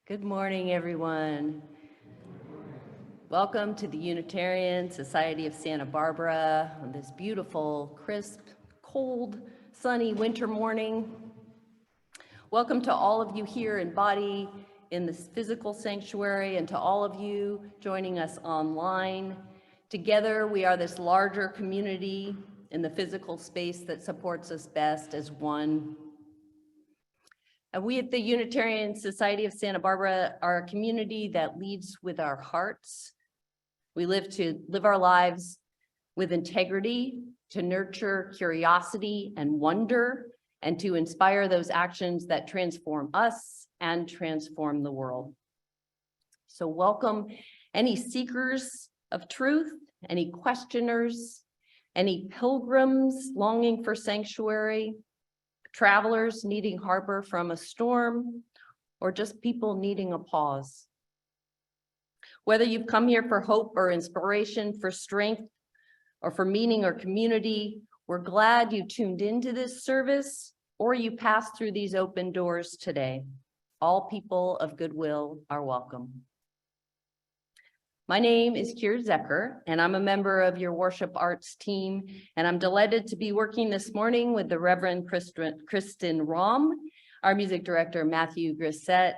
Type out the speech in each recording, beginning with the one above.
Good morning, everyone. Welcome to the Unitarian Society of Santa Barbara on this beautiful, crisp, cold, sunny winter morning. Welcome to all of you here in body in this physical sanctuary and to all of you joining us online. Together, we are this larger community in the physical space that supports us best as one. And we at the Unitarian Society of Santa Barbara are a community that leads with our hearts. We live to live our lives with integrity, to nurture curiosity and wonder, and to inspire those actions that transform us and transform the world. So welcome any seekers of truth, any questioners, any pilgrims longing for sanctuary, travelers needing harbor from a storm, or just people needing a pause. Whether you've come here for hope or inspiration, for strength, or for meaning or community, we're glad you tuned into this service or you passed through these open doors today. All people of goodwill are welcome. My name is Kier Zecker, and I'm a member of your worship arts team, and I'm delighted to be working this morning with the Reverend Kristen Rohm, our music director, Matthew Grissett,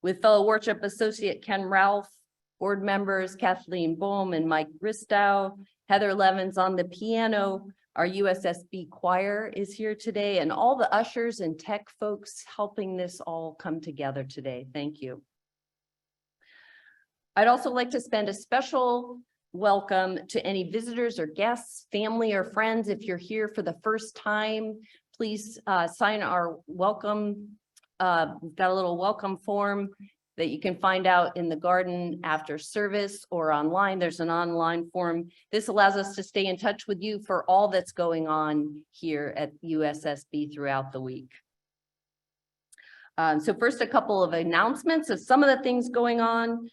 with fellow worship associate Ken Ralph, board members Kathleen Bohm and Mike Bristow, Heather Levins on the piano, our USSB choir is here today, and all the ushers and tech folks helping this all come together today. Thank you. I'd also like to spend a special welcome to any visitors or guests, family or friends. If you're here for the first time, please sign our welcome. We've got a little welcome form that you can find out in the garden after service or online. There's an online form. This allows us to stay in touch with you for all that's going on here at USSB throughout the week. So first, a couple of announcements of some of the things going on.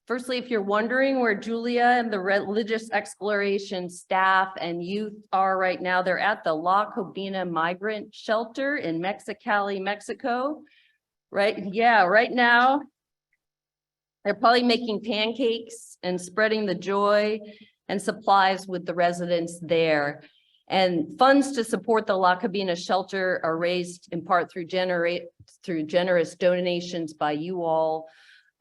Firstly, if you're wondering where Julia and the religious exploration staff and youth are right now, they're at the La Cobina Migrant Shelter in Mexicali, Mexico. Right? Yeah, right now, they're probably making pancakes and spreading the joy and supplies with the residents there. And funds to support the La Cobina shelter are raised in part through generous donations by you all.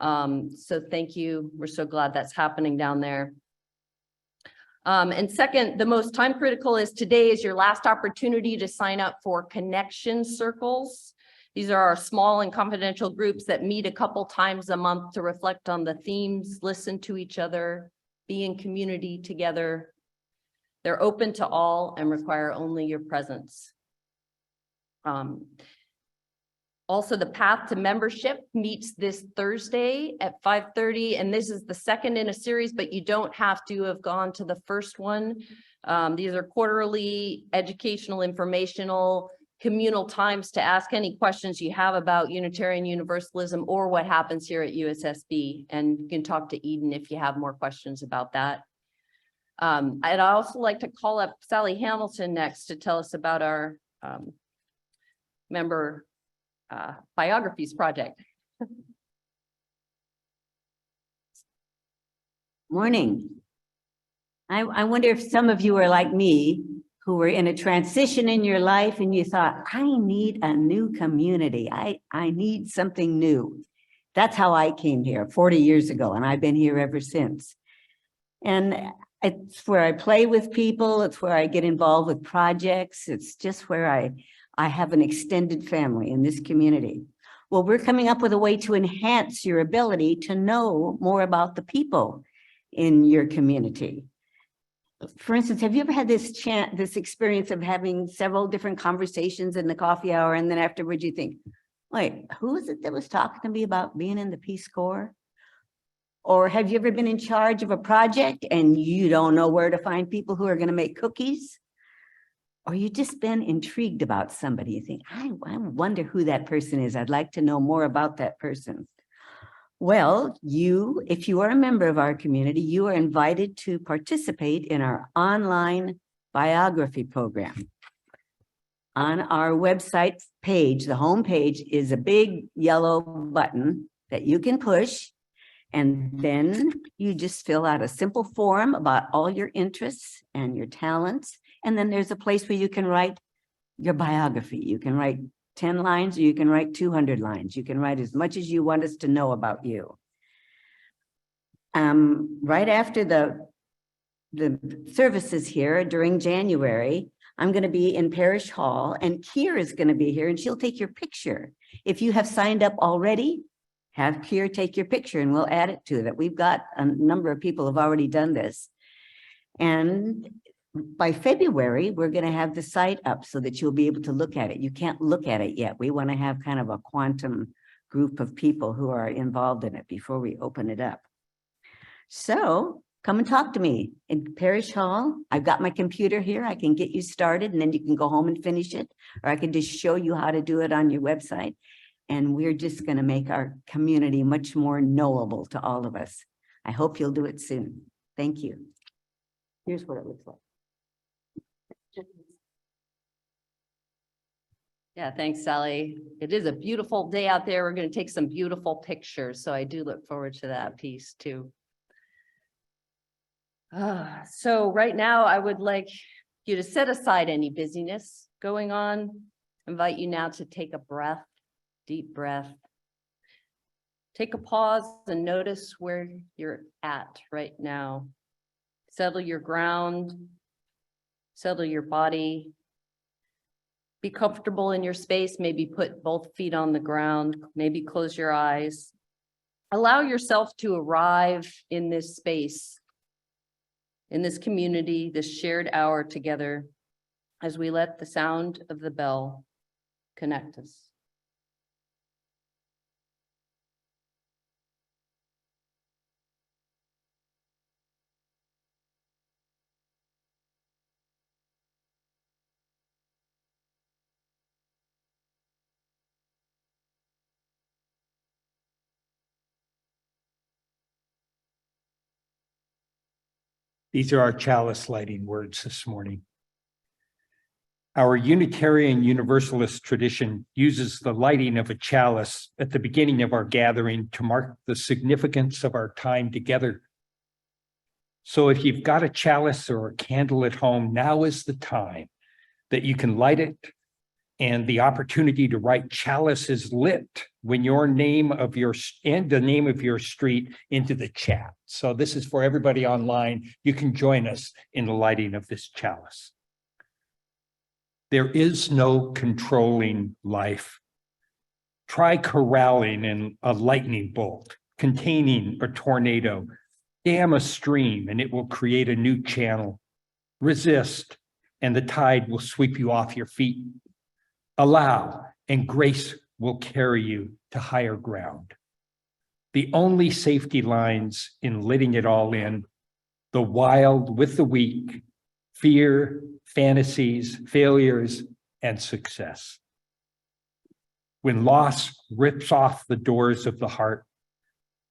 So thank you. We're so glad that's happening down there. And second, the most time critical is today is your last opportunity to sign up for connection circles. These are our small and confidential groups that meet a couple times a month to reflect on the themes, listen to each other, be in community together. They're open to all and require only your presence. Also, the path to membership meets this Thursday at 5:30, and this is the second in a series, but you don't have to have gone to the first one. These are quarterly, educational, informational, communal times to ask any questions you have about Unitarian Universalism or what happens here at USSB, and you can talk to Eden if you have more questions about that. I'd also like to call up Sally Hamilton next to tell us about our member biographies project. Morning. I wonder if some of you are like me, who were in a transition in your life and you thought, I need a new community. I need something new. That's how I came here 40 years ago, and I've been here ever since. And it's where I play with people. It's where I get involved with projects. It's just where I have an extended family in this community. Well, we're coming up with a way to enhance your ability to know more about the people in your community. For instance, have you ever had this experience of having several different conversations in the coffee hour, and then afterwards you think, wait, who is it that was talking to me about being in the Peace Corps? Or have you ever been in charge of a project and you don't know where to find people who are going to make cookies? Or you just been intrigued about somebody, you think, I wonder who that person is. I'd like to know more about that person. Well, if you are a member of our community, you are invited to participate in our online biography program. On our website page, the home page is a big yellow button that you can push. And then you just fill out a simple form about all your interests and your talents. And then there's a place where you can write your biography. You can write 10 lines or you can write 200 lines. You can write as much as you want us to know about you. Right after the services here during January, I'm going to be in Parish Hall and Kier is going to be here and she'll take your picture. If you have signed up already, have Kier take your picture and we'll add it to that. We've got a number of people who have already done this. And by February, we're going to have the site up so that you'll be able to look at it. You can't look at it yet. We want to have kind of a quantum group of people who are involved in it before we open it up. So come and talk to me in Parish Hall. I've got my computer here. I can get you started and then you can go home and finish it, or I can just show you how to do it on your website. And we're just going to make our community much more knowable to all of us. I hope you'll do it soon. Thank you. Here's what it looks like. Yeah, thanks, Sally. It is a beautiful day out there. We're going to take some beautiful pictures. So I do look forward to that piece too. So right now I would like you to set aside any busyness going on. Invite you now to take a breath, deep breath. Take a pause and notice where you're at right now. Settle your ground, settle your body. Be comfortable in your space, maybe put both feet on the ground, maybe close your eyes. Allow yourself to arrive in this space, in this community, this shared hour together, as we let the sound of the bell connect us. These are our chalice lighting words this morning. Our Unitarian Universalist tradition uses the lighting of a chalice at the beginning of our gathering to mark the significance of our time together. So if you've got a chalice or a candle at home, now is the time that you can light it, and the opportunity to write "chalice is lit" when your name of your and the name of your street into the chat. So this is for everybody online. You can join us in the lighting of this chalice. There is no controlling life. Try corralling in a lightning bolt, containing a tornado. Dam a stream and it will create a new channel. Resist and the tide will sweep you off your feet. Allow and grace will carry you to higher ground. The only safety lines in letting it all in, the wild with the weak, fear, fantasies, failures, and success. When loss rips off the doors of the heart,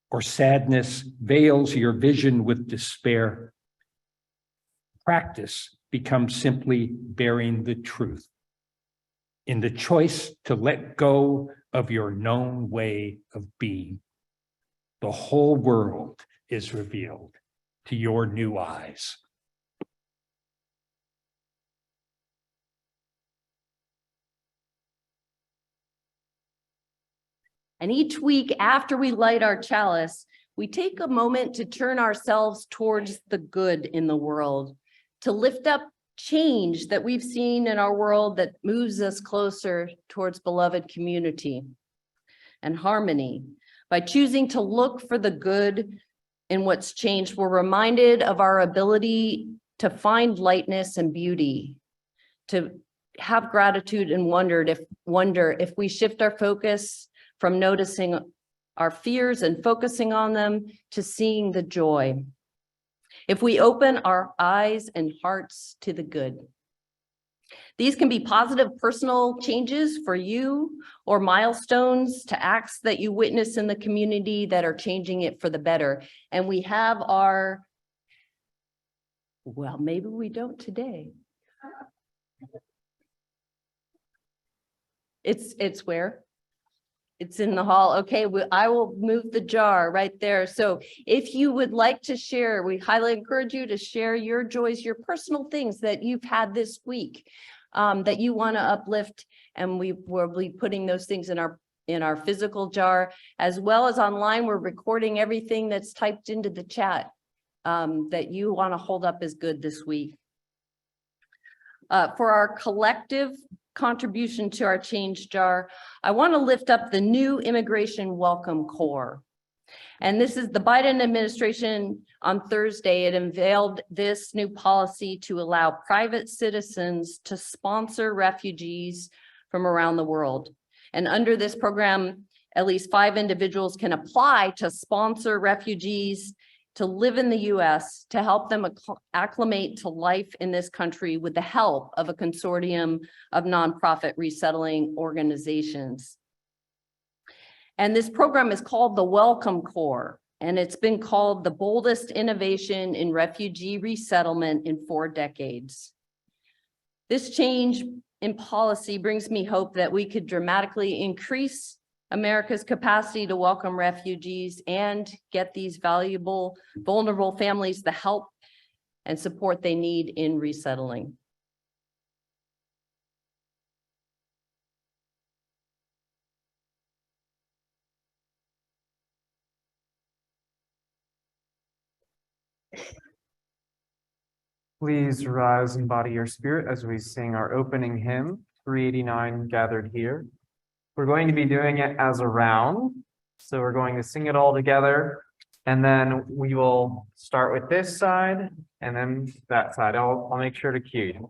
or sadness veils your vision with despair, practice becomes simply bearing the truth in the choice to let go of your known way of being. The whole world is revealed to your new eyes. And each week after we light our chalice, we take a moment to turn ourselves towards the good in the world, to lift up change that we've seen in our world that moves us closer towards beloved community and harmony. By choosing to look for the good in what's changed, we're reminded of our ability to find lightness and beauty, to have gratitude and wonder if we shift our focus from noticing our fears and focusing on them to seeing the joy. If we open our eyes and hearts to the good. These can be positive personal changes for you or milestones to acts that you witness in the community that are changing it for the better. And we have our, well, maybe we don't today. It's where? It's in the hall. Okay, I will move the jar right there. So if you would like to share, we highly encourage you to share your joys, your personal things that you've had this week that you want to uplift. And we will be putting those things in our physical jar, as well as online. We're recording everything that's typed into the chat that you want to hold up as good this week. For our collective contribution to our change jar, I want to lift up the new Immigration Welcome Corps. And this is the Biden administration on Thursday. It unveiled this new policy to allow private citizens to sponsor refugees from around the world. And under this program, at least 5 individuals can apply to sponsor refugees to live in the U.S. to help them acclimate to life in this country with the help of a consortium of nonprofit resettling organizations. And this program is called the Welcome Corps, and it's been called the boldest innovation in refugee resettlement in 4 decades. This change in policy brings me hope that we could dramatically increase America's capacity to welcome refugees and get these valuable, vulnerable families the help and support they need in resettling. Please rise and embody your spirit as we sing our opening hymn, 389, Gathered Here. We're going to be doing it as a round. So we're going to sing it all together, and then we will start with this side and then that side. I'll make sure to cue you.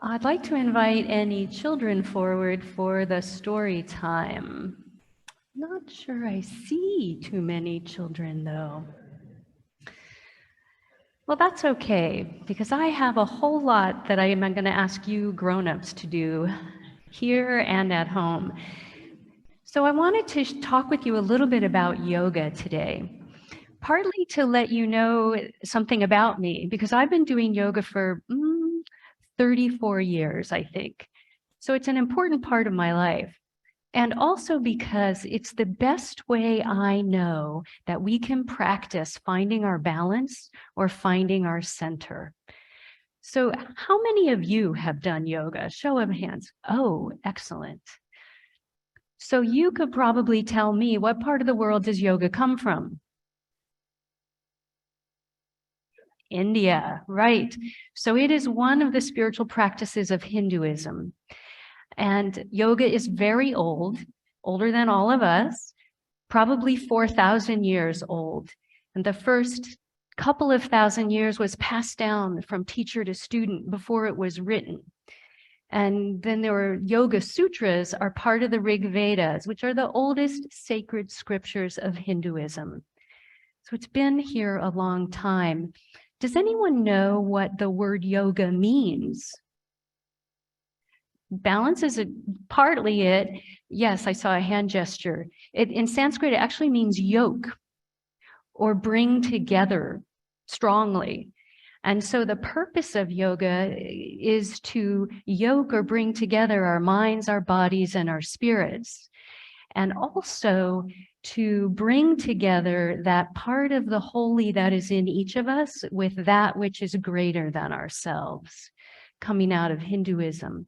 I'd like to invite any children forward for the story time. Not sure I see too many children, though. Well, that's okay, because I have a whole lot that I am going to ask you grown-ups to do here and at home. So I wanted to talk with you a little bit about yoga today, partly to let you know something about me, because I've been doing yoga for 34 years, I think. So it's an important part of my life. And also because it's the best way I know that we can practice finding our balance or finding our center. So how many of you have done yoga? Show of hands. Oh, excellent. So you could probably tell me, what part of the world does yoga come from? India, right. So it is one of the spiritual practices of Hinduism. And yoga is very old, older than all of us, probably 4,000 years old. And the first couple of thousand years was passed down from teacher to student before it was written. And then there were Yoga Sutras are part of the Rig Vedas, which are the oldest sacred scriptures of Hinduism. So it's been here a long time. Does anyone know what the word yoga means? Balance is partly it. Yes, I saw a hand gesture. In Sanskrit, it actually means yoke or bring together strongly. And so the purpose of yoga is to yoke or bring together our minds, our bodies, and our spirits. And also to bring together that part of the holy that is in each of us with that which is greater than ourselves, coming out of Hinduism.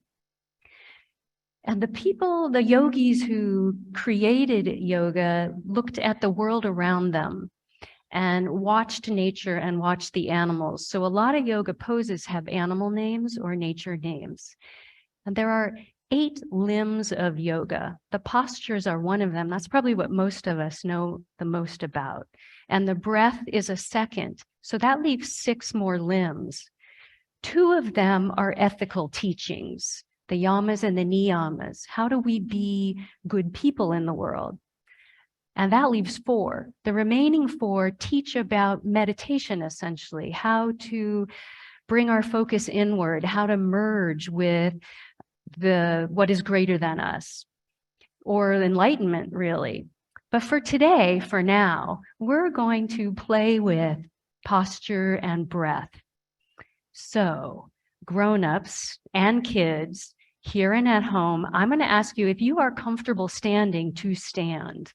And the people, the yogis who created yoga looked at the world around them and watched nature and watched the animals. So a lot of yoga poses have animal names or nature names. And there are 8 limbs of yoga. The postures are one of them. That's probably what most of us know the most about. And the breath is a second. So that leaves 6 more limbs. 2 of them are ethical teachings, the yamas and the niyamas. How do we be good people in the world? And that leaves 4. The remaining 4 teach about meditation, essentially, how to bring our focus inward, how to merge with what is greater than us, or enlightenment, really. But for today, for now, we're going to play with posture and breath. So, grown-ups and kids, here and at home, I'm going to ask you, if you are comfortable standing, to stand.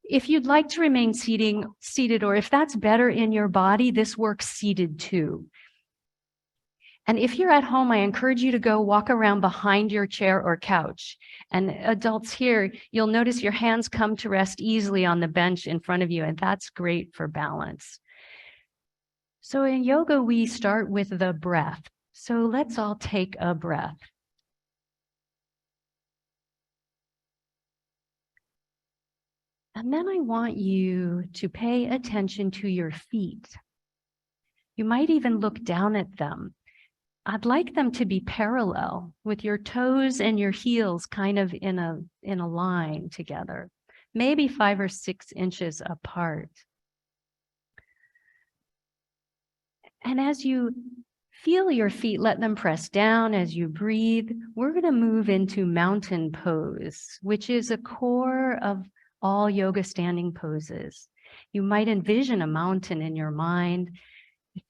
If you'd like to remain seated, or if that's better in your body, this works seated too. And if you're at home, I encourage you to go walk around behind your chair or couch. And adults here, you'll notice your hands come to rest easily on the bench in front of you, and that's great for balance. So in yoga, we start with the breath. So let's all take a breath. And then I want you to pay attention to your feet. You might even look down at them. I'd like them to be parallel with your toes and your heels kind of in a line together, maybe 5 or 6 inches apart. And as you feel your feet, let them press down as you breathe. We're going to move into mountain pose, which is a core of all yoga standing poses. You might envision a mountain in your mind.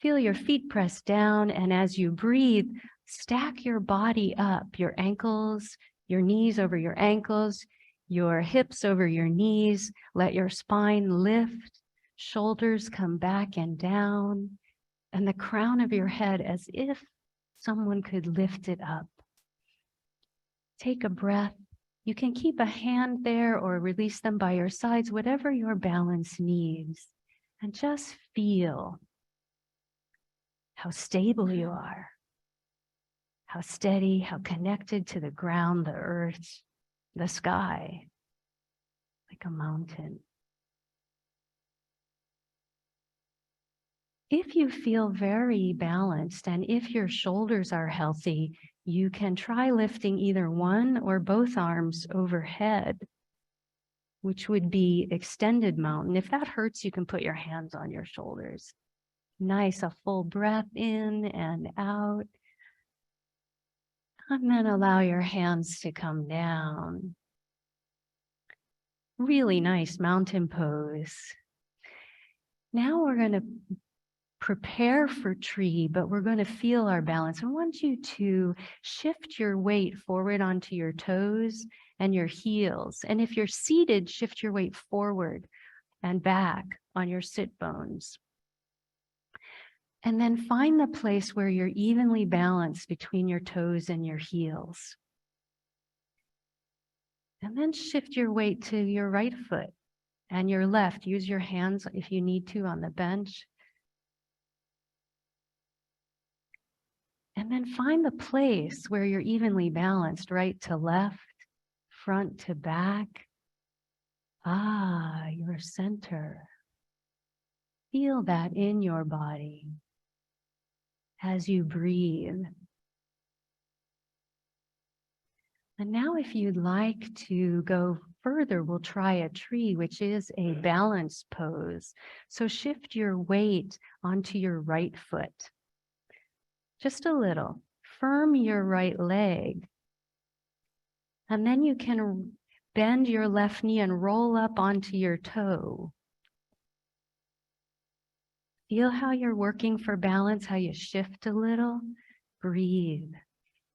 Feel your feet press down, and as you breathe, stack your body up, your ankles, your knees over your ankles, your hips over your knees. Let your spine lift, shoulders come back and down, and the crown of your head as if someone could lift it up. Take a breath. You can keep a hand there or release them by your sides, whatever your balance needs, and just feel how stable you are, how steady, how connected to the ground, the earth, the sky, like a mountain. If you feel very balanced and if your shoulders are healthy, you can try lifting either one or both arms overhead, which would be extended mountain. If that hurts, you can put your hands on your shoulders. Nice, a full breath in and out. And then allow your hands to come down. Really nice mountain pose. Now we're going to prepare for tree, but we're going to feel our balance. I want you to shift your weight forward onto your toes and your heels. And if you're seated, shift your weight forward and back on your sit bones. And then find the place where you're evenly balanced between your toes and your heels. And then shift your weight to your right foot and your left. Use your hands if you need to on the bench. And then find the place where you're evenly balanced, right to left, front to back. Your center. Feel that in your body as you breathe. And now if you'd like to go further, we'll try a tree, which is a balance pose. So shift your weight onto your right foot. Just a little. Firm your right leg. And then you can bend your left knee and roll up onto your toe. Feel how you're working for balance, how you shift a little. Breathe.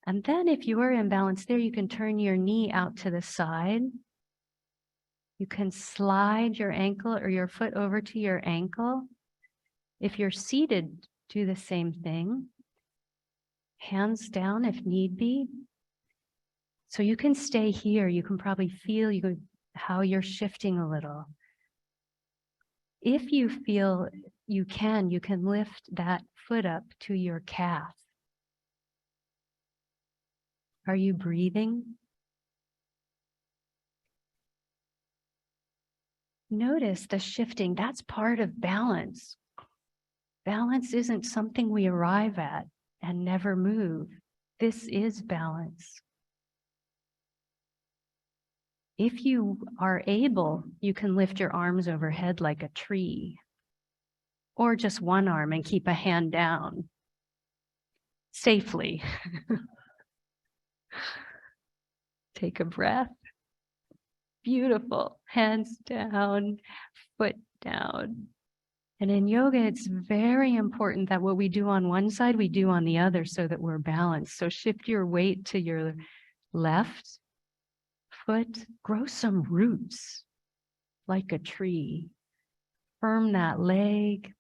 And then if you are in balance there, you can turn your knee out to the side. You can slide your ankle or your foot over to your ankle. If you're seated, do the same thing. Hands down if need be. So you can stay here. You can probably feel how you're shifting a little. If you feel you can lift that foot up to your calf. Are you breathing? Notice the shifting. That's part of balance. Balance isn't something we arrive at and never move. This is balance. If you are able, you can lift your arms overhead like a tree, or just one arm and keep a hand down safely. Take a breath. Beautiful. Hands down, foot down. And in yoga, it's very important that what we do on one side, we do on the other so that we're balanced. So shift your weight to your left foot. Grow some roots like a tree. Firm that leg.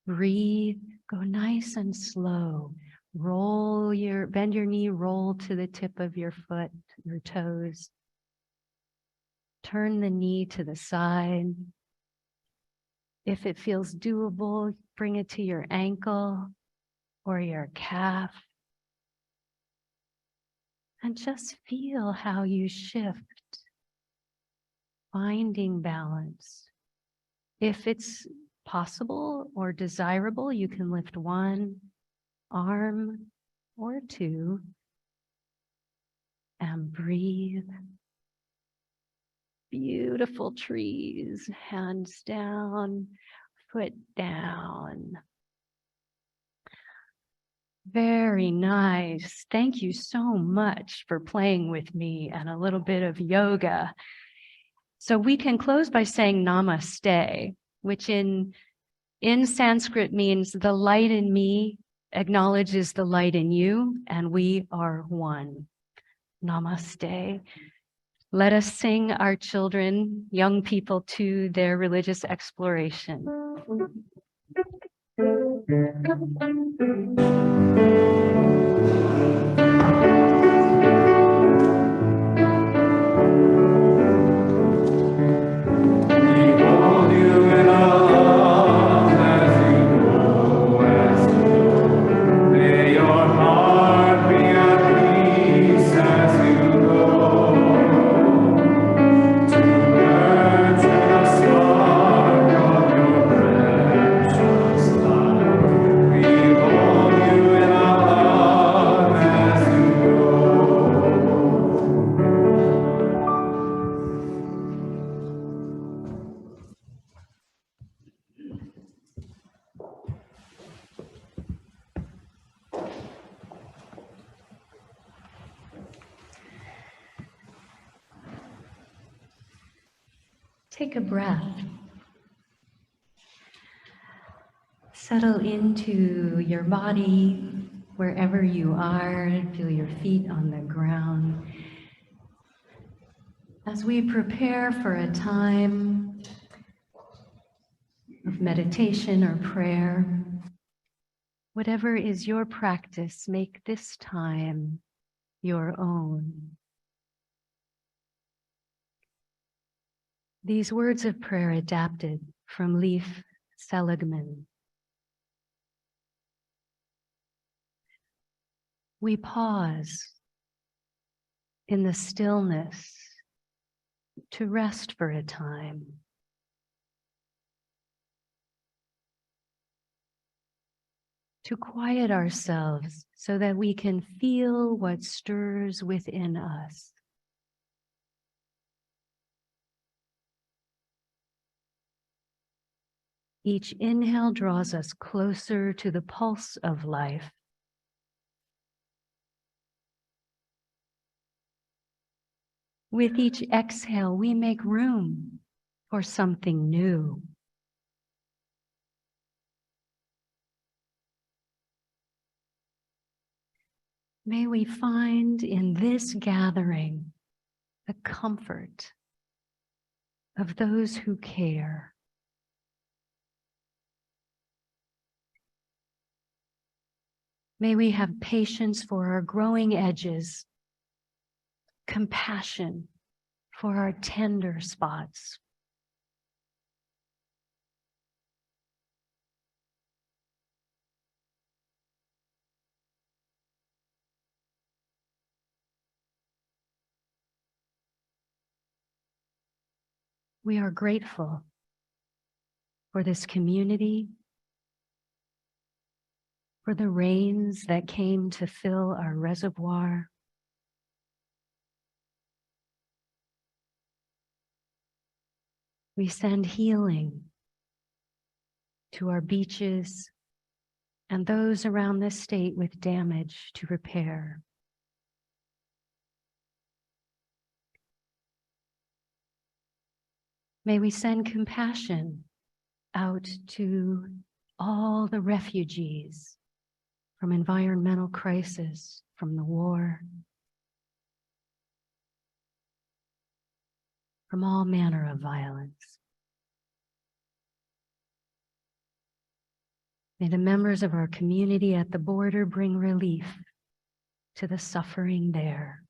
Breathe. Go nice and slow. Bend your knee, roll to the tip of your foot, your toes. Turn the knee to the side. If it feels doable, bring it to your ankle or your calf. And just feel how you shift, finding balance. If it's possible or desirable, you can lift one arm or two and breathe. Beautiful trees, hands down, foot down. Very nice. Thank you so much for playing with me and a little bit of yoga. So we can close by saying namaste, which in Sanskrit means the light in me acknowledges the light in you, and we are one. Namaste. Let us sing our children, young people, to their religious exploration. Take a breath. Settle into your body wherever you are. Feel your feet on the ground. As we prepare for a time of meditation or prayer, whatever is your practice, make this time your own. These words of prayer adapted from Leif Seligman. We pause in the stillness to rest for a time. to quiet ourselves so that we can feel what stirs within us. Each inhale draws us closer to the pulse of life. With each exhale, we make room for something new. May we find in this gathering the comfort of those who care. May we have patience for our growing edges, compassion for our tender spots. We are grateful for this community, for the rains that came to fill our reservoir. We send healing to our beaches and those around the state with damage to repair. May we send compassion out to all the refugees from environmental crisis, from the war, from all manner of violence. May the members of our community at the border bring relief to the suffering there.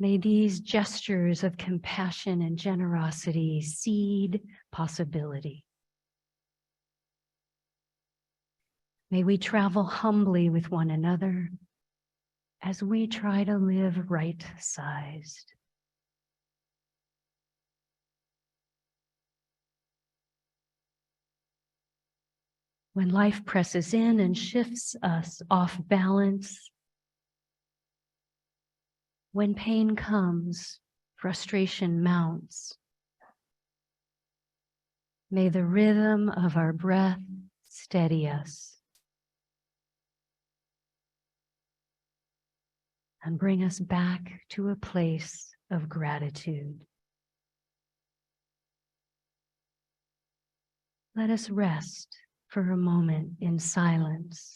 May these gestures of compassion and generosity seed possibility. May we travel humbly with one another as we try to live right-sized. When life presses in and shifts us off balance, when pain comes, frustration mounts, may the rhythm of our breath steady us and bring us back to a place of gratitude. Let us rest for a moment in silence.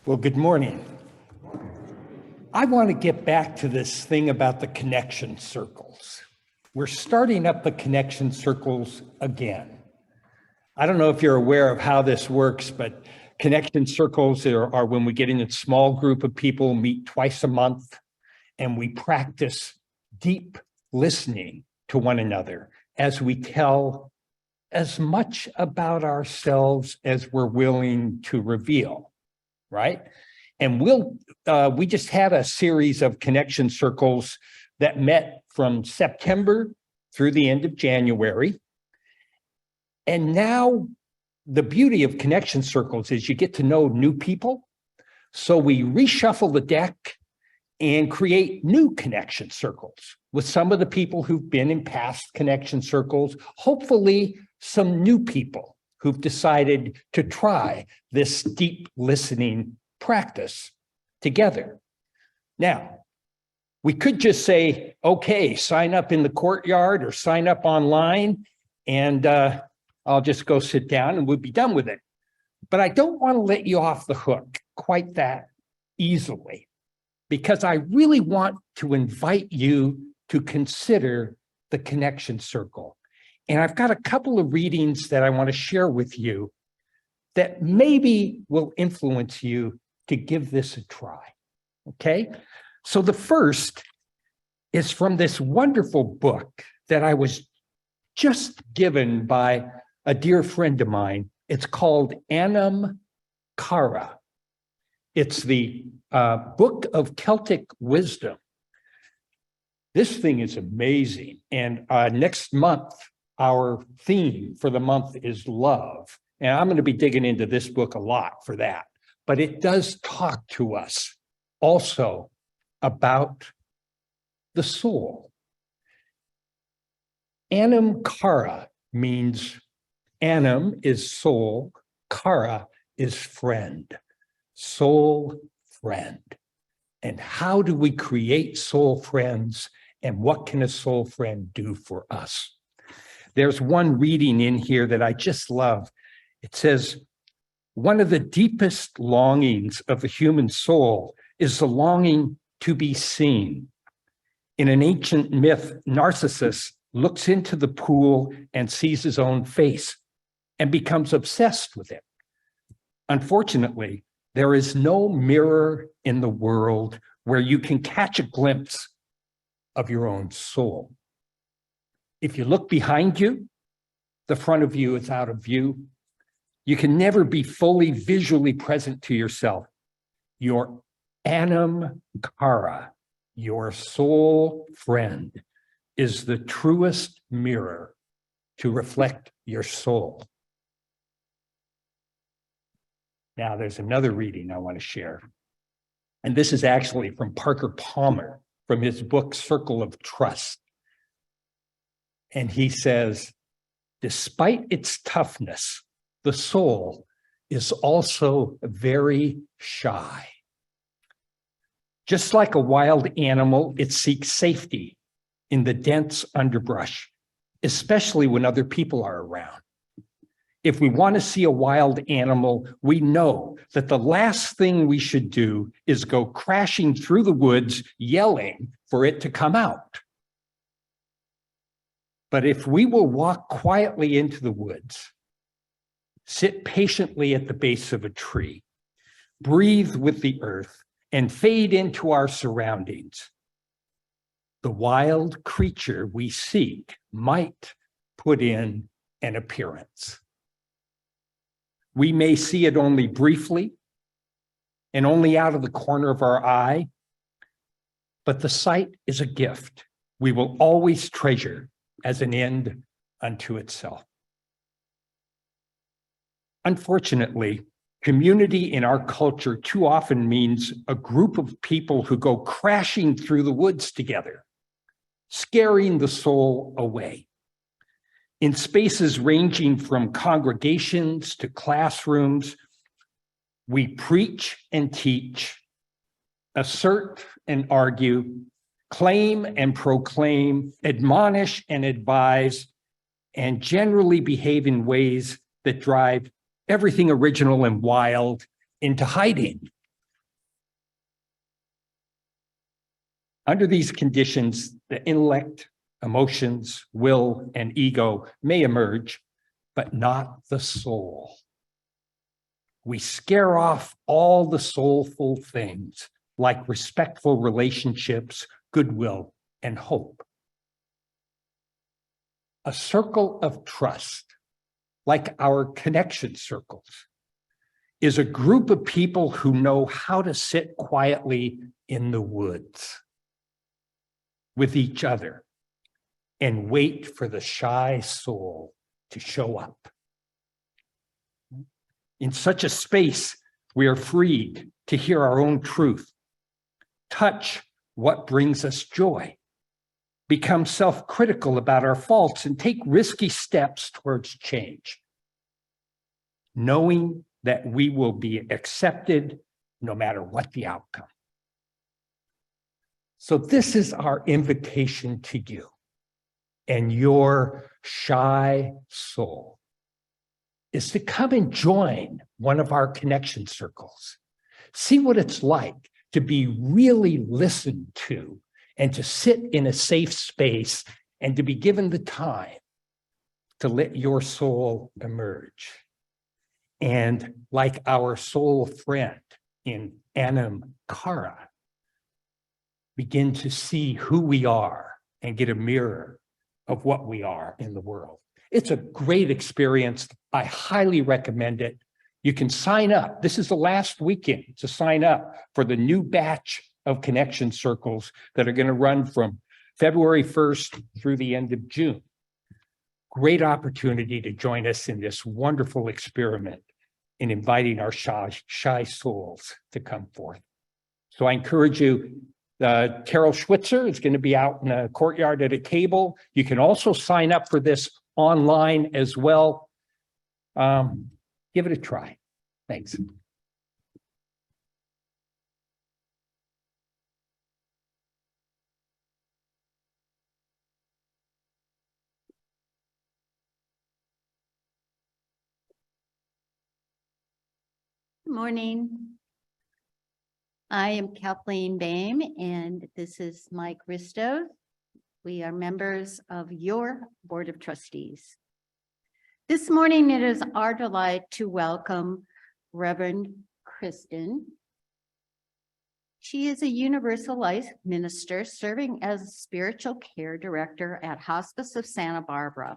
Well, good morning. I want to get back to this thing about the connection circles. We're starting up the connection circles again. I don't know if you're aware of how this works, but connection circles are when we get in a small group of people, meet twice a month, and we practice deep listening to one another as we tell as much about ourselves as we're willing to reveal, right? And we just had a series of connection circles that met from September through the end of January. And now the beauty of connection circles is you get to know new people. So we reshuffle the deck and create new connection circles with some of the people who've been in past connection circles, hopefully some new people who've decided to try this deep listening practice together. Now, we could just say, okay, sign up in the courtyard or sign up online, and I'll just go sit down and we'll be done with it. But I don't want to let you off the hook quite that easily, because I really want to invite you to consider the connection circle. And I've got a couple of readings that I want to share with you that maybe will influence you to give this a try, okay? So the first is from this wonderful book that I was just given by a dear friend of mine. It's called Anam Cara. It's the Book of Celtic Wisdom. This thing is amazing. And next month, our theme for the month is love. And I'm going to be digging into this book a lot for that. But it does talk to us also about the soul. Anam Cara means Anam is soul, Cara is friend, soul friend. And how do we create soul friends, and what can a soul friend do for us? There's one reading in here that I just love. It says, one of the deepest longings of the human soul is the longing to be seen. In an ancient myth, Narcissus looks into the pool and sees his own face and becomes obsessed with it. Unfortunately, there is no mirror in the world where you can catch a glimpse of your own soul. If you look behind you, the front of you is out of view. You can never be fully visually present to yourself. Your Anam Cara, your soul friend, is the truest mirror to reflect your soul. Now, there's another reading I want to share. And this is actually from Parker Palmer, from his book, Circle of Trust. And he says, despite its toughness, the soul is also very shy. Just like a wild animal, it seeks safety in the dense underbrush, especially when other people are around. If we want to see a wild animal, we know that the last thing we should do is go crashing through the woods, yelling for it to come out. But if we will walk quietly into the woods, sit patiently at the base of a tree, breathe with the earth, and fade into our surroundings, the wild creature we seek might put in an appearance. We may see it only briefly and only out of the corner of our eye, but the sight is a gift we will always treasure as an end unto itself. Unfortunately, community in our culture too often means a group of people who go crashing through the woods together, scaring the soul away. In spaces ranging from congregations to classrooms, we preach and teach, assert and argue, claim and proclaim, admonish and advise, and generally behave in ways that drive everything original and wild into hiding. Under these conditions, the intellect, emotions, will, and ego may emerge, but not the soul. We scare off all the soulful things like respectful relationships, goodwill, and hope. A circle of trust, like our connection circles, is a group of people who know how to sit quietly in the woods with each other and wait for the shy soul to show up. In such a space, we are freed to hear our own truth, touch what brings us joy, become self-critical about our faults, and take risky steps towards change, knowing that we will be accepted no matter what the outcome. So this is our invitation to you and your shy soul, is to come and join one of our connection circles. See what it's like to be really listened to and to sit in a safe space and to be given the time to let your soul emerge. And like our soul friend in Anam Cara, begin to see who we are and get a mirror of what we are in the world. It's a great experience. I highly recommend it. You can sign up. This is the last weekend to sign up for the new batch of connection circles that are going to run from February 1st through the end of June. Great opportunity to join us in this wonderful experiment in inviting our shy souls to come forth. So I encourage you, Carol Schwitzer is going to be out in the courtyard at a table. You can also sign up for this online as well. Give it a try. Thanks. Good morning. I am Kathleen Boehm, and this is Mike Risto. We are members of your Board of Trustees. This morning, it is our delight to welcome Reverend Kristen. She is a Universalist minister serving as a spiritual care director at Hospice of Santa Barbara.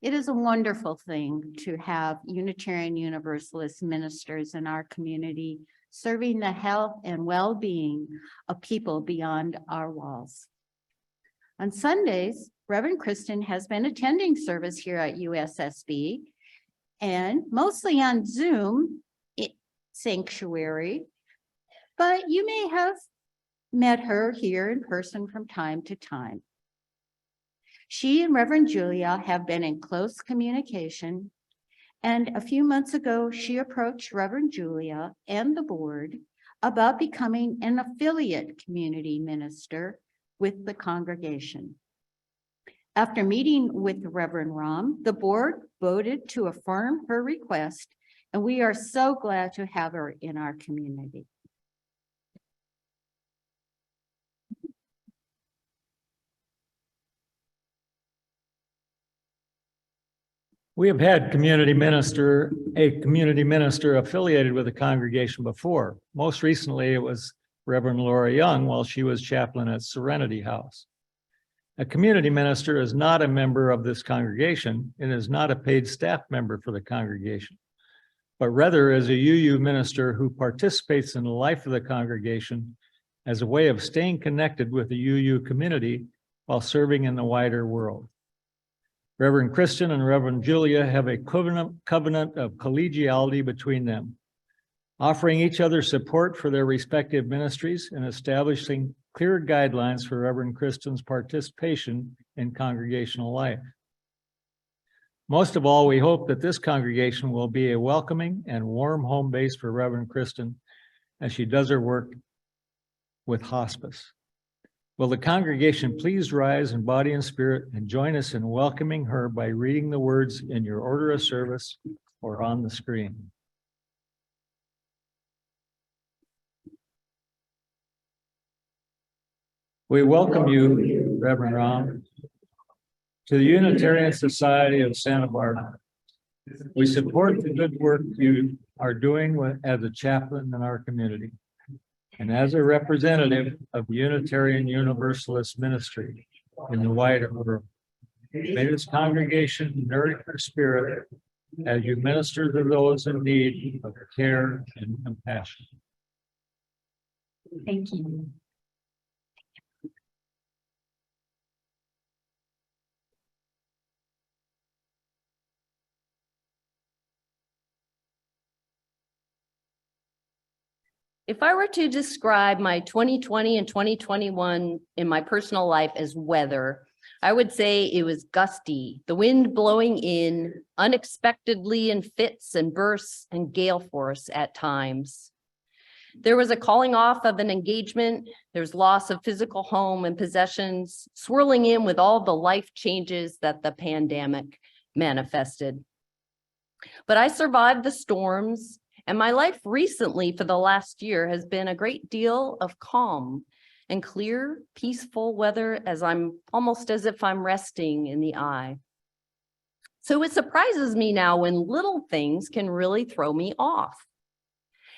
It is a wonderful thing to have Unitarian Universalist ministers in our community serving the health and well-being of people beyond our walls. On Sundays, Reverend Kristen has been attending service here at USSB and mostly on Zoom sanctuary, but you may have met her here in person from time to time. She and Reverend Julia have been in close communication, and a few months ago, she approached Reverend Julia and the board about becoming an affiliate community minister with the congregation. After meeting with Reverend Rohm, the board voted to affirm her request, and we are so glad to have her in our community. We have had a community minister affiliated with the congregation before. Most recently, it was Reverend Laura Young while she was chaplain at Serenity House. A community minister is not a member of this congregation and is not a paid staff member for the congregation, but rather is a UU minister who participates in the life of the congregation as a way of staying connected with the UU community while serving in the wider world. Reverend Kristen and Reverend Julia have a covenant of collegiality between them, offering each other support for their respective ministries and establishing clear guidelines for Reverend Kristen's participation in congregational life. Most of all, we hope that this congregation will be a welcoming and warm home base for Reverend Kristen as she does her work with hospice. Will the congregation please rise in body and spirit and join us in welcoming her by reading the words in your order of service or on the screen. We welcome you, Reverend Rohm, to the Unitarian Society of Santa Barbara. We support the good work you are doing as a chaplain in our community and as a representative of Unitarian Universalist ministry in the wider world. May this congregation nourish your spirit as you minister to those in need of care and compassion. Thank you. If I were to describe my 2020 and 2021 in my personal life as weather, I would say it was gusty, the wind blowing in unexpectedly in fits and bursts and gale force at times. There was a calling off of an engagement. There's loss of physical home and possessions, swirling in with all the life changes that the pandemic manifested. But I survived the storms, and my life recently for the last year has been a great deal of calm and clear, peaceful weather almost as if I'm resting in the eye. So it surprises me now when little things can really throw me off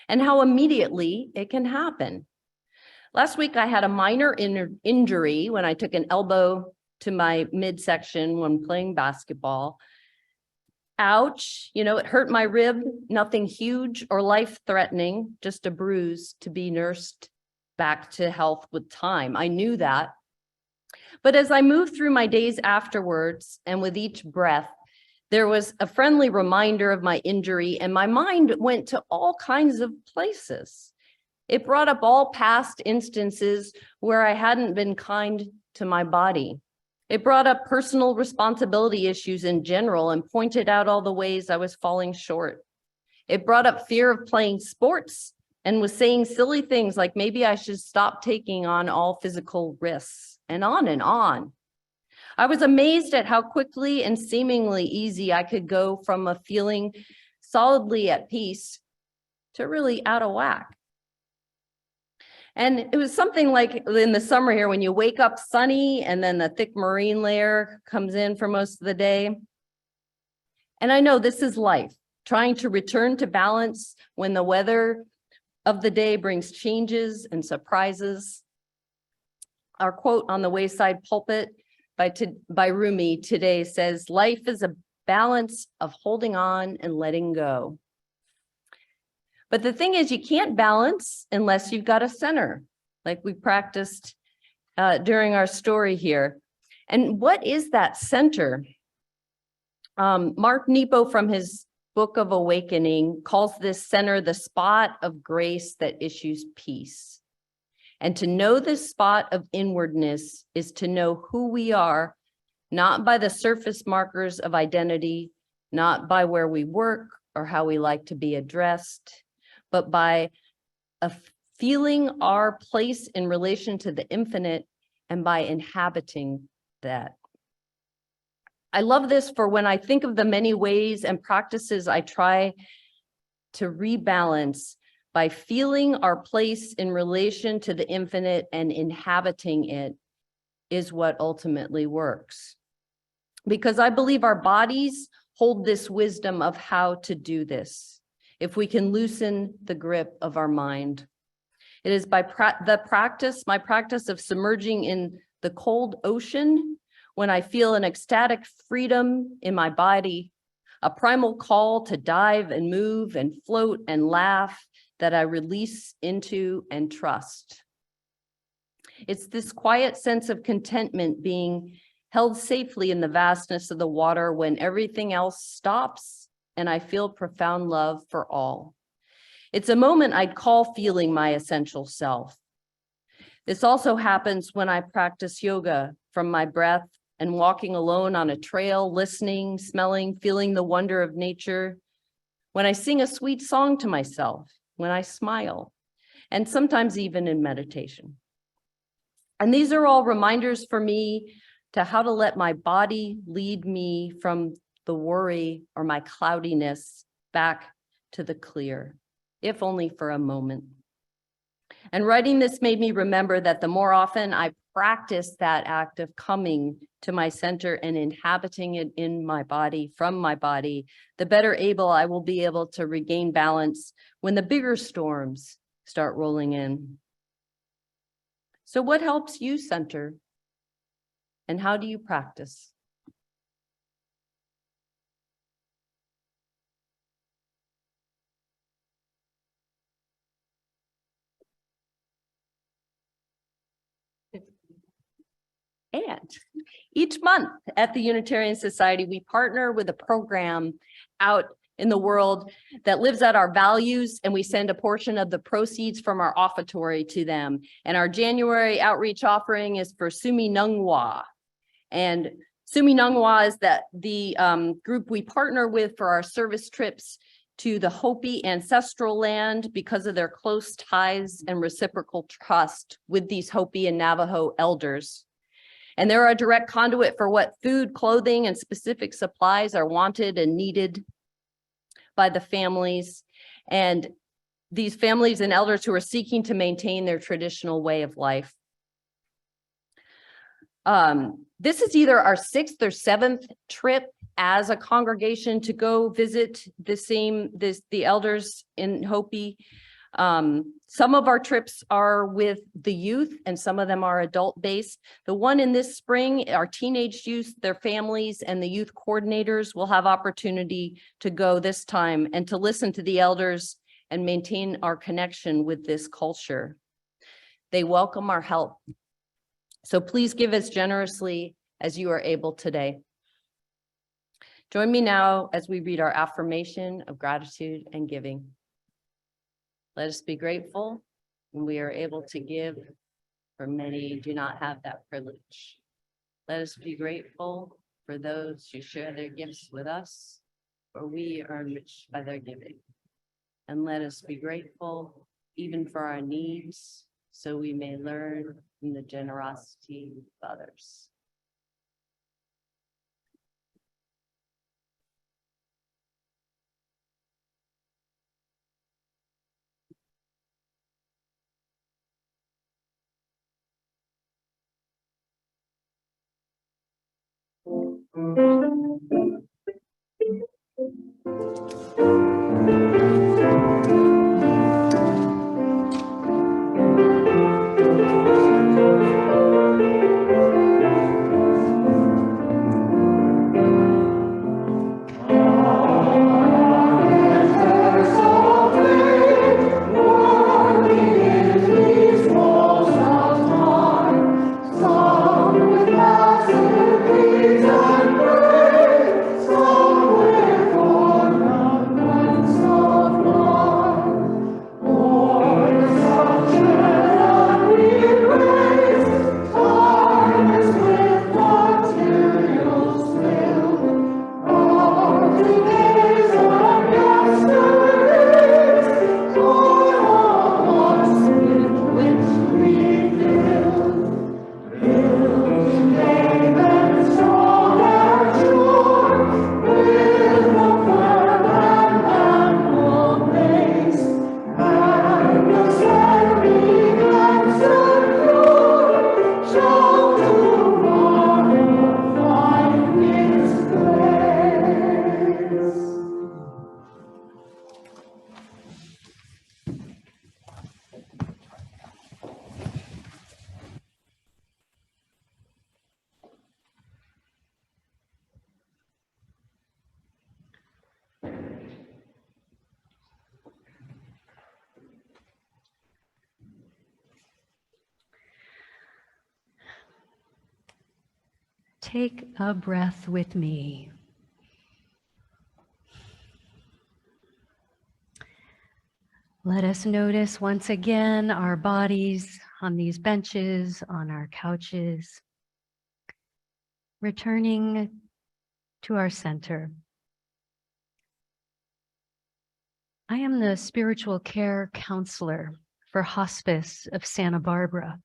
and how immediately it can happen. Last week, I had a minor injury when I took an elbow to my midsection when playing basketball. Ouch, it hurt my rib, nothing huge or life-threatening, just a bruise to be nursed back to health with time. I knew that. But as I moved through my days afterwards and with each breath, there was a friendly reminder of my injury, and my mind went to all kinds of places. It brought up all past instances where I hadn't been kind to my body. It brought up personal responsibility issues in general and pointed out all the ways I was falling short. It brought up fear of playing sports and was saying silly things like maybe I should stop taking on all physical risks, and on and on. I was amazed at how quickly and seemingly easy I could go from a feeling solidly at peace to really out of whack. And it was something like in the summer here when you wake up sunny and then the thick marine layer comes in for most of the day. And I know this is life, trying to return to balance when the weather of the day brings changes and surprises. Our quote on the Wayside Pulpit by Rumi today says, "Life is a balance of holding on and letting go." But the thing is, you can't balance unless you've got a center, like we practiced during our story here. And what is that center? Mark Nepo, from his Book of Awakening, calls this center the spot of grace that issues peace. And to know this spot of inwardness is to know who we are, not by the surface markers of identity, not by where we work or how we like to be addressed, but by feeling our place in relation to the infinite and by inhabiting that. I love this for when I think of the many ways and practices I try to rebalance by feeling our place in relation to the infinite and inhabiting it is what ultimately works. Because I believe our bodies hold this wisdom of how to do this, if we can loosen the grip of our mind. It is by my practice of submerging in the cold ocean when I feel an ecstatic freedom in my body, a primal call to dive and move and float and laugh that I release into and trust. It's this quiet sense of contentment being held safely in the vastness of the water when everything else stops and I feel profound love for all. It's a moment I'd call feeling my essential self. This also happens when I practice yoga from my breath and walking alone on a trail, listening, smelling, feeling the wonder of nature, when I sing a sweet song to myself, when I smile, and sometimes even in meditation. And these are all reminders for me to how to let my body lead me from the worry or my cloudiness back to the clear, if only for a moment. And writing this made me remember that the more often I practice that act of coming to my center and inhabiting it in my body, from my body, the better able I will be able to regain balance when the bigger storms start rolling in. So what helps you center? And how do you practice? And each month at the Unitarian Society, we partner with a program out in the world that lives out our values, and we send a portion of the proceeds from our offertory to them. And our January outreach offering is for Sumi Nungwa. And Sumi Nungwa is the group we partner with for our service trips to the Hopi ancestral land because of their close ties and reciprocal trust with these Hopi and Navajo elders. And they're a direct conduit for what food, clothing, and specific supplies are wanted and needed by the families. And these families and elders who are seeking to maintain their traditional way of life. This is either our 6th or 7th trip as a congregation to go visit the elders in Hopi. Some of our trips are with the youth and some of them are adult-based. The one in this spring, our teenage youth, their families, and the youth coordinators will have opportunity to go this time and to listen to the elders and maintain our connection with this culture. They welcome our help. So please give as generously as you are able today. Join me now as we read our affirmation of gratitude and giving. Let us be grateful when we are able to give, for many do not have that privilege. Let us be grateful for those who share their gifts with us, for we are enriched by their giving. And let us be grateful even for our needs, so we may learn from the generosity of others. Take a breath with me. Let us notice once again our bodies on these benches, on our couches, returning to our center. I am the spiritual care counselor for Hospice of Santa Barbara.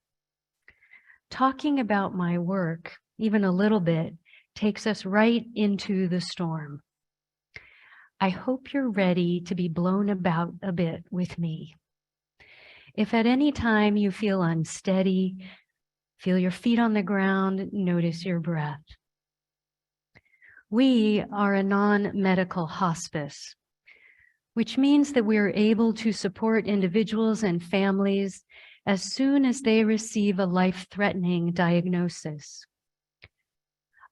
Talking about my work, even a little bit, takes us right into the storm. I hope you're ready to be blown about a bit with me. If at any time you feel unsteady, Feel your feet on the ground, notice your breath. We are a non-medical hospice, which means that we are able to support individuals and families as soon as they receive a life-threatening diagnosis.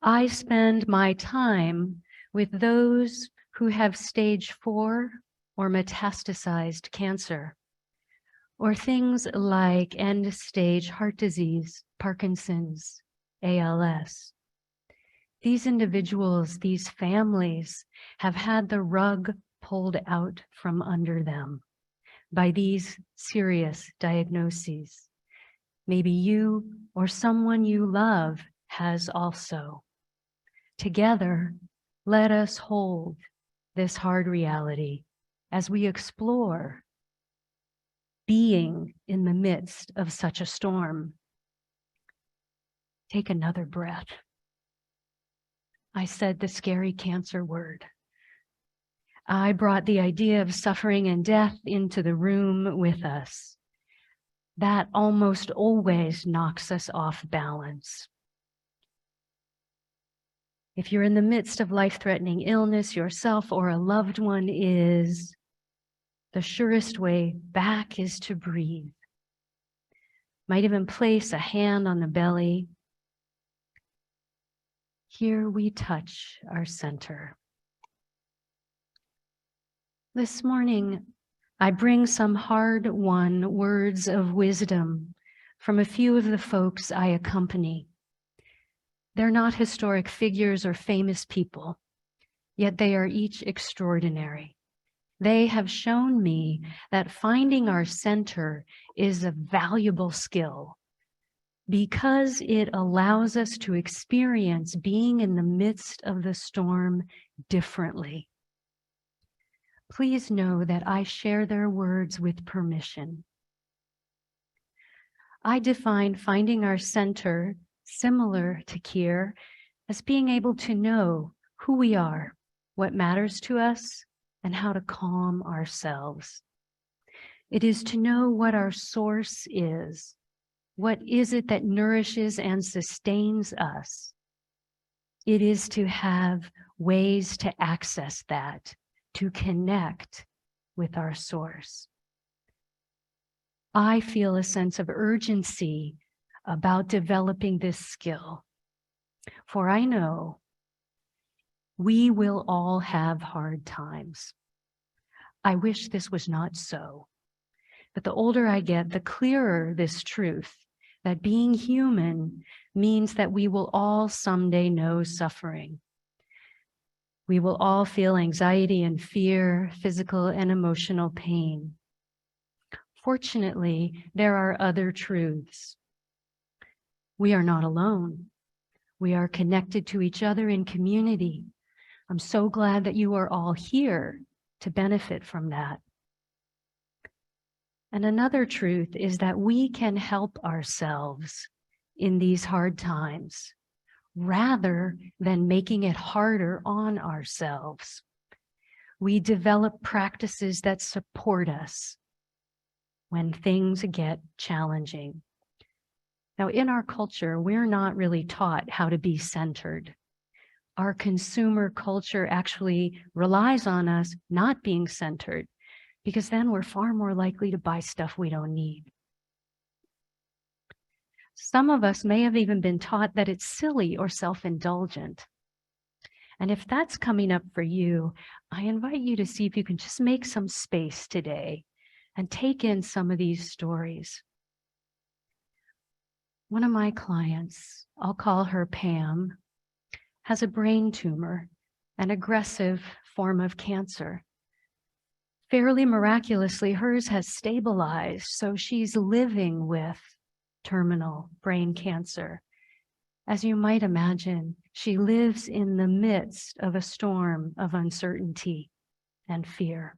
I spend my time with those who have stage 4 or metastasized cancer, or things like end-stage heart disease, Parkinson's, ALS. These individuals, these families have had the rug pulled out from under them by these serious diagnoses. Maybe you or someone you love has also. Together, let us hold this hard reality as we explore being in the midst of such a storm. Take another breath. I said the scary cancer word. I brought the idea of suffering and death into the room with us. That almost always knocks us off balance. If you're in the midst of life-threatening illness yourself or a loved one is, the surest way back is to breathe. Might even place a hand on the belly. Here we touch our center. This morning, I bring some hard-won words of wisdom from a few of the folks I accompany. They're not historic figures or famous people, yet they are each extraordinary. They have shown me that finding our center is a valuable skill because it allows us to experience being in the midst of the storm differently. Please know that I share their words with permission. I define finding our center, similar to Keir, as being able to know who we are, what matters to us, and how to calm ourselves. It is to know what our source is. What is it that nourishes and sustains us? It is to have ways to access that, to connect with our source. I feel a sense of urgency about developing this skill, for I know we will all have hard times. I wish this was not so, but the older I get, the clearer this truth that being human means that we will all someday know suffering. We will all feel anxiety and fear, physical and emotional pain. Fortunately, there are other truths. We are not alone. We are connected to each other in community. I'm so glad that you are all here to benefit from that. And another truth is that we can help ourselves in these hard times rather than making it harder on ourselves. We develop practices that support us when things get challenging. Now, in our culture, we're not really taught how to be centered. Our consumer culture actually relies on us not being centered, because then we're far more likely to buy stuff we don't need. Some of us may have even been taught that it's silly or self-indulgent. And if that's coming up for you, I invite you to see if you can just make some space today and take in some of these stories. One of my clients, I'll call her Pam, has a brain tumor, an aggressive form of cancer. Fairly miraculously, hers has stabilized, so she's living with terminal brain cancer. As you might imagine, she lives in the midst of a storm of uncertainty and fear.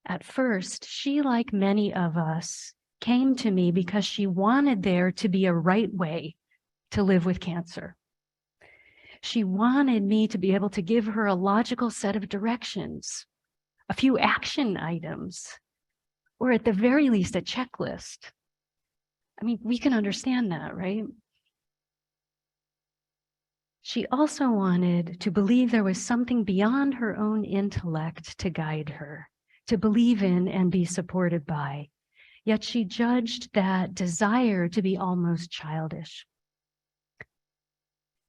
At first, she, like many of us, came to me because she wanted there to be a right way to live with cancer. She wanted me to be able to give her a logical set of directions, a few action items, or at the very least, a checklist. I mean, we can understand that, right? She also wanted to believe there was something beyond her own intellect to guide her, to believe in and be supported by. Yet she judged that desire to be almost childish.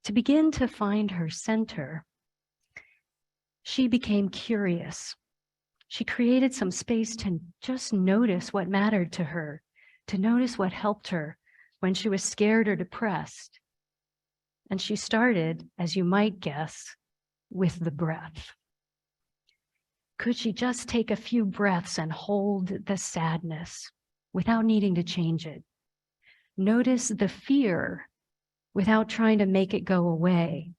To begin to find her center, she became curious. She created some space to just notice what mattered to her, to notice what helped her when she was scared or depressed. And she started, as you might guess, with the breath. Could she just take a few breaths and hold the sadness without needing to change it? Notice the fear without trying to make it go away,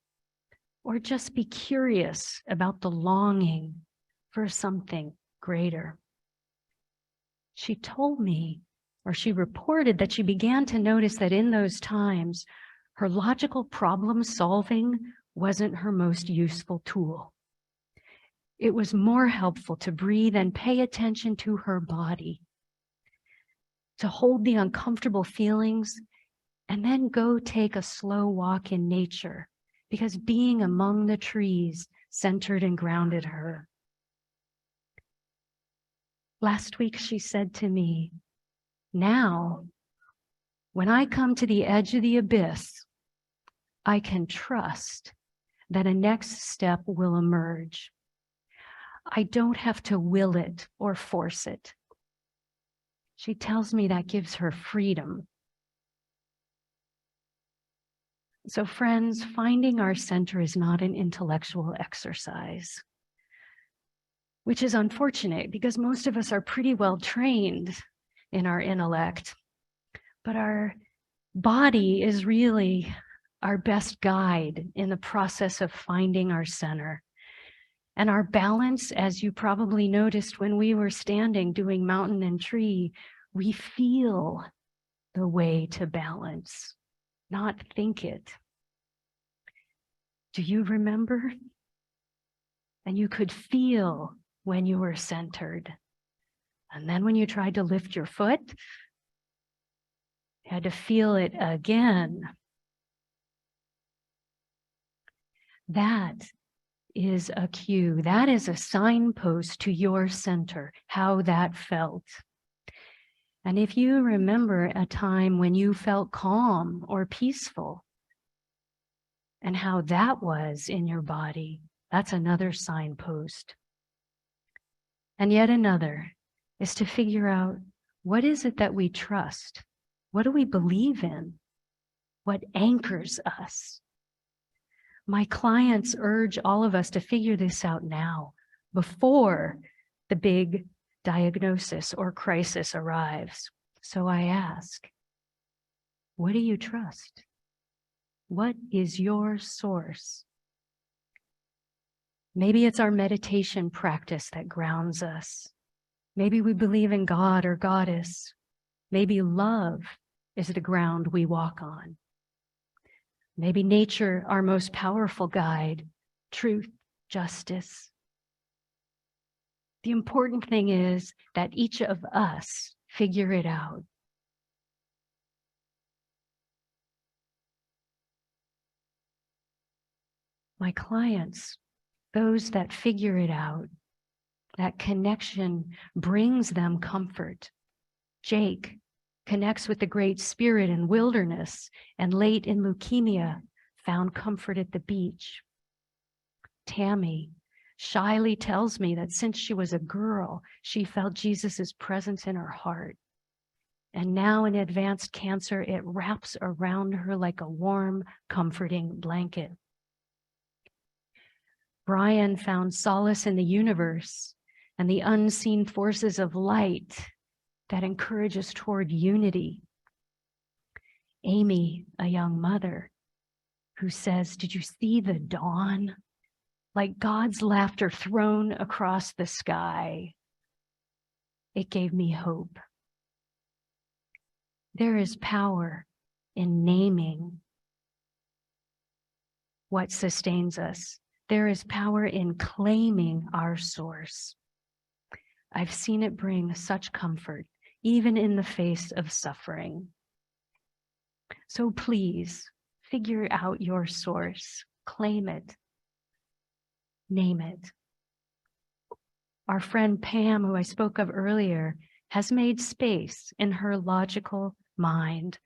or just be curious about the longing for something greater. She told me, or she reported, that she began to notice that in those times, her logical problem solving wasn't her most useful tool. It was more helpful to breathe and pay attention to her body, to hold the uncomfortable feelings, and then go take a slow walk in nature, because being among the trees centered and grounded her. Last week, she said to me, now, when I come to the edge of the abyss, I can trust that a next step will emerge. I don't have to will it or force it. She tells me that gives her freedom. So friends, finding our center is not an intellectual exercise, which is unfortunate because most of us are pretty well trained in our intellect, but our body is really our best guide in the process of finding our center. And our balance, as you probably noticed when we were standing doing mountain and tree, we feel the way to balance, not think it. Do you remember? And you could feel when you were centered. And then when you tried to lift your foot, you had to feel it again. That is a cue. That is a signpost to your center, how that felt. And if you remember a time when you felt calm or peaceful and how that was in your body, that's another signpost. And yet another is to figure out, what is it that we trust? What do we believe in? What anchors us? My clients urge all of us to figure this out now, before the big diagnosis or crisis arrives. So I ask, what do you trust? What is your source? Maybe it's our meditation practice that grounds us. Maybe we believe in God or goddess. Maybe love is the ground we walk on. Maybe nature, our most powerful guide, truth, justice. The important thing is that each of us figure it out. My clients, those that figure it out, that connection brings them comfort. Jake connects with the Great Spirit in wilderness, and late in leukemia, found comfort at the beach. Tammy shyly tells me that since she was a girl, she felt Jesus's presence in her heart. And now in advanced cancer, it wraps around her like a warm, comforting blanket. Brian found solace in the universe and the unseen forces of light that encourage us toward unity. Amy, a young mother, who says, did you see the dawn? Like God's laughter thrown across the sky. It gave me hope. There is power in naming what sustains us. There is power in claiming our source. I've seen it bring such comfort, even in the face of suffering. So please figure out your source, claim it, name it. Our friend Pam, who I spoke of earlier, has made space in her logical mind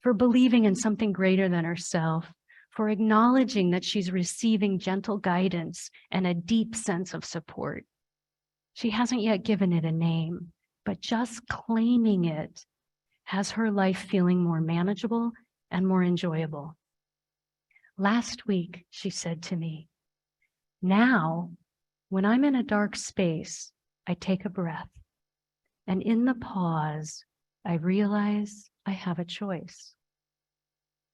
for believing in something greater than herself, for acknowledging that she's receiving gentle guidance and a deep sense of support. She hasn't yet given it a name, but just claiming it has her life feeling more manageable and more enjoyable. Last week, she said to me, now, when I'm in a dark space, I take a breath. And in the pause, I realize I have a choice.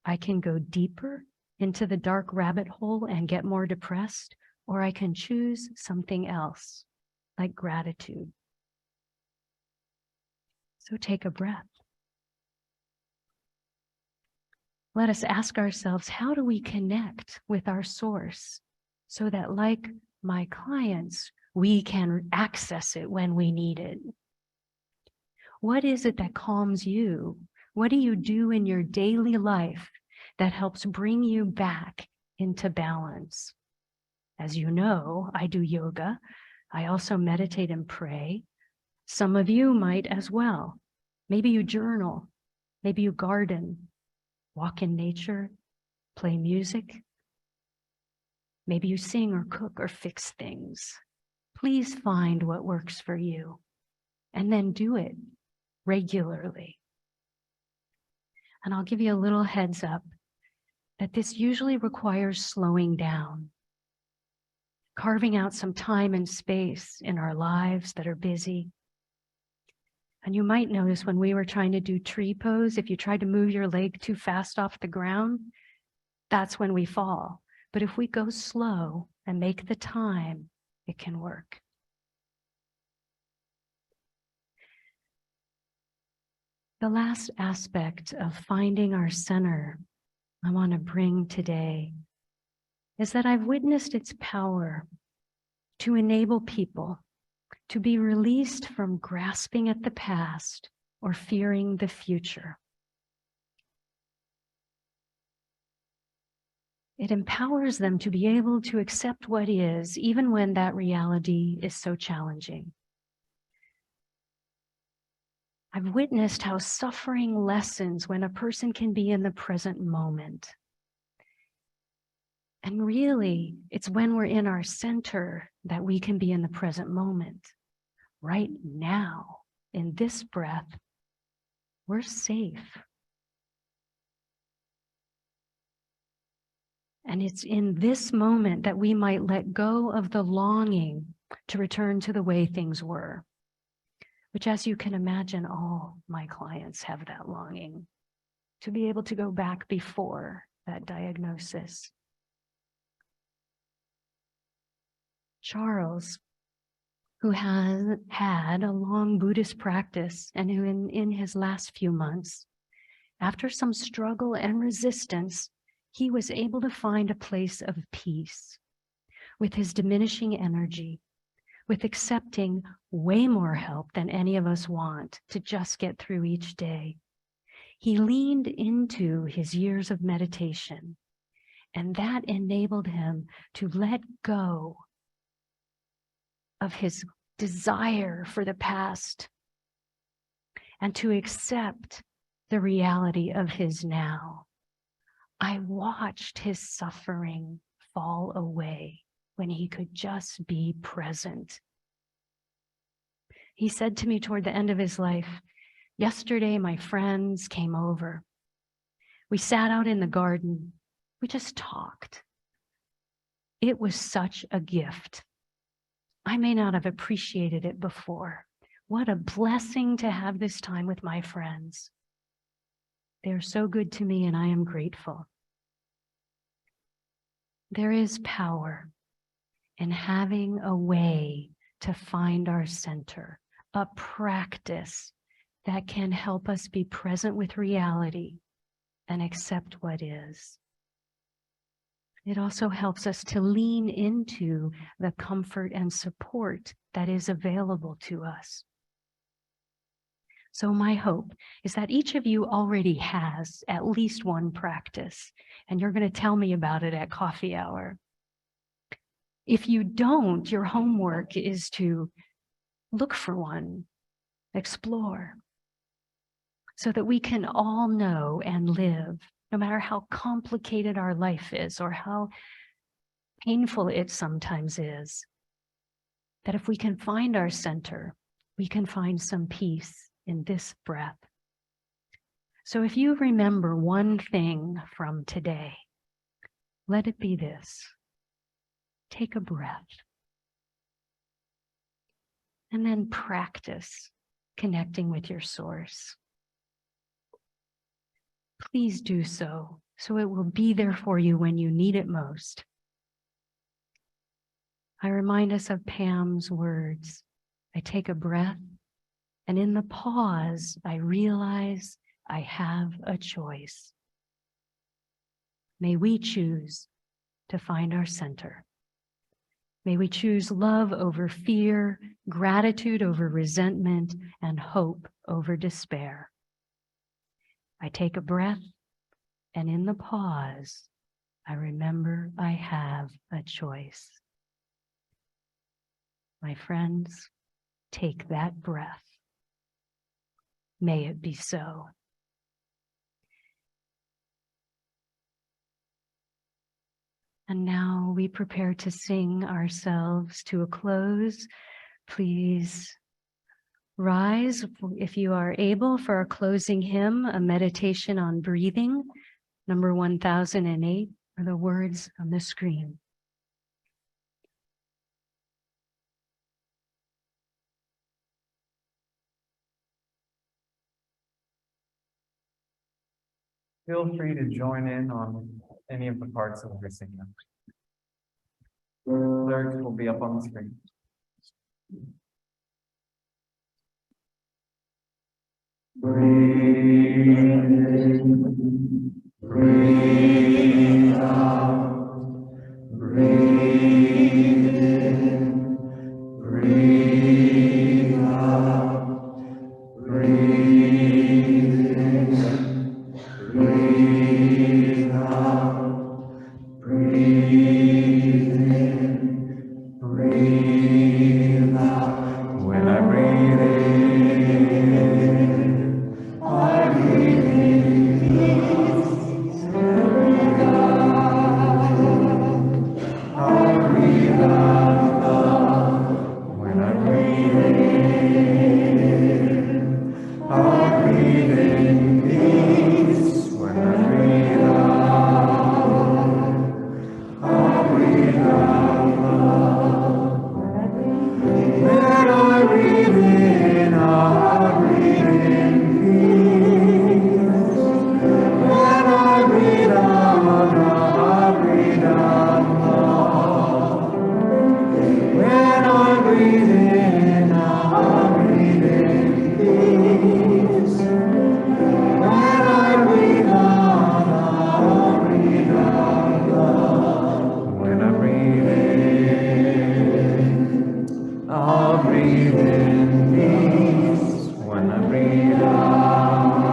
I can go deeper into the dark rabbit hole and get more depressed, or I can choose something else, like gratitude. So take a breath. Let us ask ourselves, how do we connect with our source so that, like my clients, we can access it when we need it? What is it that calms you? What do you do in your daily life that helps bring you back into balance? As you know, I do yoga. I also meditate and pray. Some of you might as well. Maybe you journal. Maybe you garden, walk in nature, play music. Maybe you sing or cook or fix things. Please find what works for you and then do it regularly. And I'll give you a little heads up that this usually requires slowing down, carving out some time and space in our lives that are busy. And you might notice when we were trying to do tree pose, if you tried to move your leg too fast off the ground, that's when we fall. But if we go slow and make the time, it can work. The last aspect of finding our center I want to bring today is that I've witnessed its power to enable people to be released from grasping at the past or fearing the future. It empowers them to be able to accept what is, even when that reality is so challenging. I've witnessed how suffering lessens when a person can be in the present moment. And really, it's when we're in our center that we can be in the present moment. Right now, in this breath, we're safe. And it's in this moment that we might let go of the longing to return to the way things were, which, as you can imagine, all my clients have that longing to be able to go back before that diagnosis. Charles, who has had a long Buddhist practice and who in his last few months, after some struggle and resistance, he was able to find a place of peace with his diminishing energy, with accepting way more help than any of us want to just get through each day. He leaned into his years of meditation, and that enabled him to let go of his desire for the past and to accept the reality of his now. I watched his suffering fall away when he could just be present. He said to me toward the end of his life, "Yesterday, my friends came over. We sat out in the garden. We just talked. It was such a gift. I may not have appreciated it before. What a blessing to have this time with my friends. They're so good to me, and I am grateful." There is power in having a way to find our center, a practice that can help us be present with reality and accept what is. It also helps us to lean into the comfort and support that is available to us. So my hope is that each of you already has at least one practice, and you're going to tell me about it at coffee hour. If you don't, your homework is to look for one, explore, so that we can all know and live, no matter how complicated our life is or how painful it sometimes is, that if we can find our center, we can find some peace in this breath. So if you remember one thing from today, let it be this. Take a breath. And then practice connecting with your source. Please do so it will be there for you when you need it most. I remind us of Pam's words. I take a breath, and in the pause, I realize I have a choice. May we choose to find our center. May we choose love over fear, gratitude over resentment, and hope over despair. I take a breath, and in the pause, I remember I have a choice. My friends, take that breath. May it be so. And now we prepare to sing ourselves to a close. Please rise if you are able for our closing hymn, a meditation on breathing, number 1008, are the words on the screen. Feel free to join in on any of the parts that we're singing. Lyrics will be up on the screen. Breathe in, breathe out, breathe in, breathe out, breathe in, breathe out, breathe in, breathe out. When I breathe in, I breathe in peace. I breathe out love. When I breathe in, I breathe in peace. When I breathe out, I breathe out love. When I breathe in, I breathe in peace. When I breathe out, I breathe out love. When I breathe in, I breathe in peace. When I breathe out, I breathe out love. When I breathe in, I'll breathe in peace. When I breathe out,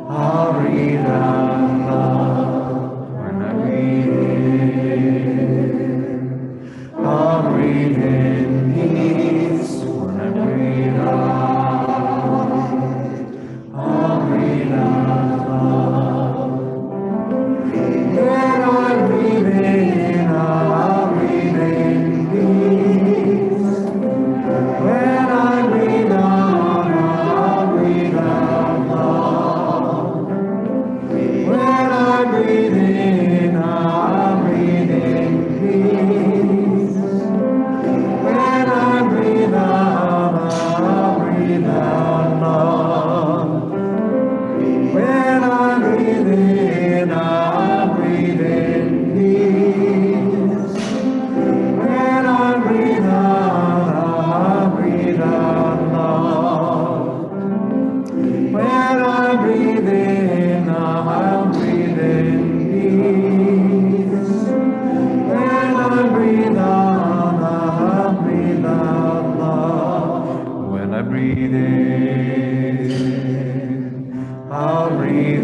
I'll breathe out love. When I breathe in, I'll breathe in peace. When I breathe out, I'll breathe out love. When I breathe in, I'll breathe in peace. When I breathe out, I'll breathe out love. When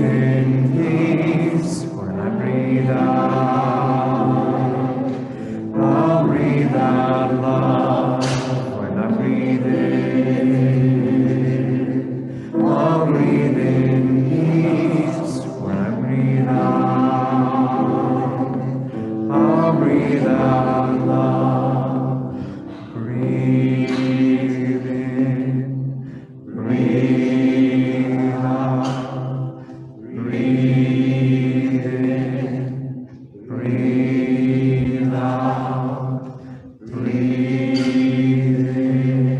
breathe in peace. When I breathe out, I'll breathe out love. When I breathe in, I'll breathe in peace. When I breathe out, I'll breathe out love. Breathe in, breathe out, breathe in, breathe out, breathe in,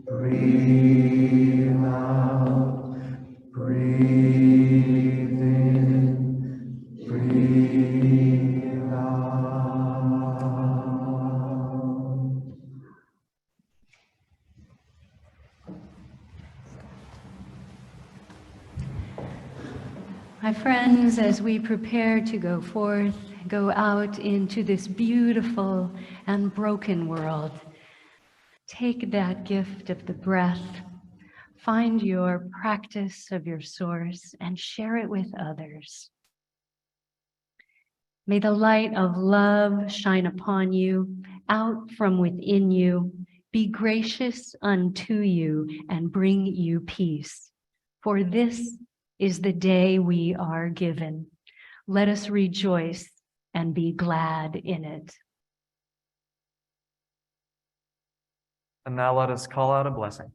breathe out, breathe in, breathe out. My friends, as we prepare to go forth, go out into this beautiful and broken world, take that gift of the breath, find your practice of your source, and share it with others. May the light of love shine upon you, out from within you, be gracious unto you, and bring you peace. For this is the day we are given. Let us rejoice and be glad in it. And now let us call out a blessing.